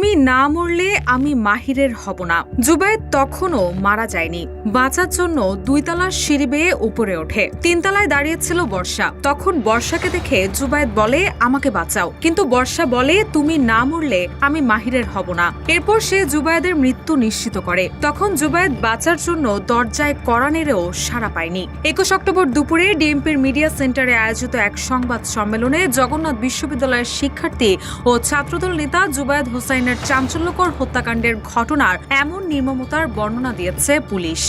তুমি না মরলে আমি মাহিরের হব না। জুবায়েদ তখনও মারা যায়নি। বাঁচার জন্য 2 তলার সিঁড়ি বেয়ে উপরে ওঠে। 3 তলায় দাঁড়িয়েছিল বর্ষা। তখন বর্ষাকে দেখে জুবায়েদ বলে, আমাকে বাঁচাও। কিন্তু বর্ষা বলে, তুমি না মরলে আমি মাহিরের হব না। এরপর সে জুবায়েদের মৃত্যু নিশ্চিত করে। তখন জুবায়েদ বাঁচার জন্য দরজায় কড়া নেড়েও সাড়া পায়নি। 21 অক্টোবর দুপুরে ডিএমপির মিডিয়া সেন্টারে আয়োজিত এক সংবাদ সম্মেলনে জগন্নাথ বিশ্ববিদ্যালয়ের শিক্ষার্থী ও ছাত্রদল নেতা জুবায়েদ হোসাইনের চাঞ্চল্যকর হত্যাকাণ্ডের ঘটনার এমন নির্মমতার বর্ণনা দিয়েছে পুলিশ।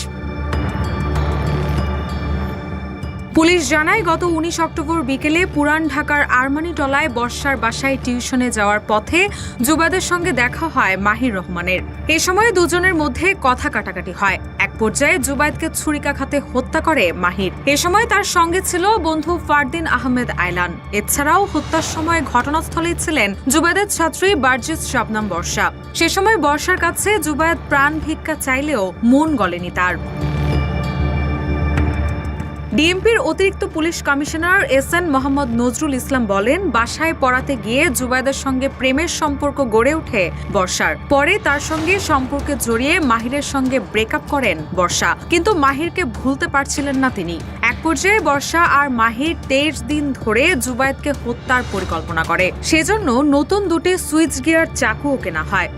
পুলিশ জানায়, গত 19 অক্টোবর বিকেলে পুরান ঢাকার আরমানিটলায় বর্ষার বাসায় টিউশনে যাওয়ার পথে জুবায়েদের সঙ্গে দেখা হয় মাহির রহমানের। এ সময় দুজনের মধ্যে কথা কাটাকাটি হয়। এক পর্যায়ে জুবায়েদকে ছুরিকাঘাতে হত্যা করে মাহির। এ সময় তার সঙ্গে ছিল বন্ধু ফারদিন আহমেদ আয়লান। এছাড়াও হত্যার সময় ঘটনাস্থলেই ছিলেন জুবায়েদের ছাত্রী বার্জিস শবনম বর্ষা। সে সময় বর্ষার কাছে জুবায়েদ প্রাণ ভিক্ষা চাইলেও মন গলেনি তার। ডিএমপির অতিরিক্ত police commissioner SN Mohammad Nazrul Islam বলেন, বাসায় পড়াতে গিয়ে জুবায়েদের সঙ্গে প্রেমের সম্পর্ক গড়ে ওঠে বর্ষার। পরে তার সঙ্গে সম্পর্কে জড়িয়ে মাহিরের সঙ্গে ব্রেকআপ করেন বর্ষা। কিন্তু মাহিরকে ভুলতে পারছিলেন না তিনি। এক পর্যায়ে বর্ষা আর মাহির 23 দিন ধরে জুবায়েদকে হত্যার পরিকল্পনা করে। সেজন্য নতুন 2টি সুইচ গিয়ার চাকুও কেনা হয়।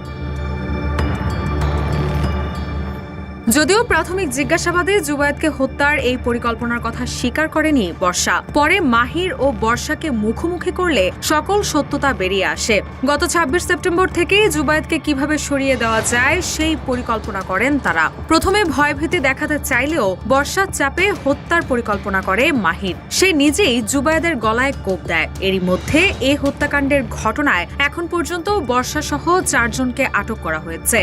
যদিও প্রাথমিক জিজ্ঞাসাবাদে জুবায়েদকে হত্যার এই পরিকল্পনার কথা স্বীকার করেনি বর্ষা। পরে মাহির ও বর্ষাকে মুখোমুখি করলে সকল সত্যতা বেরিয়ে আসে। গত 26 সেপ্টেম্বর থেকে জুবায়েদকে কিভাবে সরিয়ে দেওয়া যায় সেই পরিকল্পনা করেন তারা। প্রথমে ভয়ভীতি দেখাতে চাইলেও বর্ষার চাপে হত্যার পরিকল্পনা করে মাহির। সে নিজেই জুবায়েদের গলায় কোপ দেয়। এরই মধ্যে এই হত্যাকাণ্ডের ঘটনায় এখন পর্যন্ত বর্ষা সহ 4 জনকে আটক করা হয়েছে।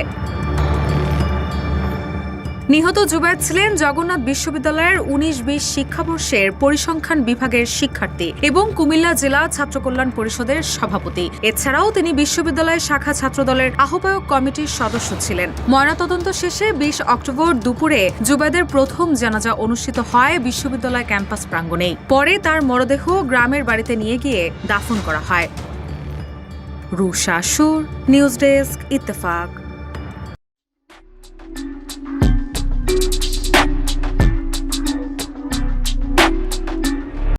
নিহত জুবায়েদ ছিলেন জগন্নাথ বিশ্ববিদ্যালয়ের 19-20 শিক্ষাবর্ষের পরিসংখ্যান বিভাগের শিক্ষার্থী এবং কুমিল্লা জেলা ছাত্র কল্যাণ পরিষদের সভাপতি। এছাড়াও তিনি বিশ্ববিদ্যালয় শাখা ছাত্রদলের আহ্বায়ক কমিটির সদস্য ছিলেন। ময়নাতদন্ত শেষে 20 অক্টোবর দুপুরে জুবায়েদের প্রথম জানাজা অনুষ্ঠিত হয় বিশ্ববিদ্যালয় ক্যাম্পাস প্রাঙ্গণেই। পরে তার মরদেহ গ্রামের বাড়িতে নিয়ে গিয়ে দাফন করা হয়। রুশা সুর, নিউজ ডেস্ক, ইত্তেফাক।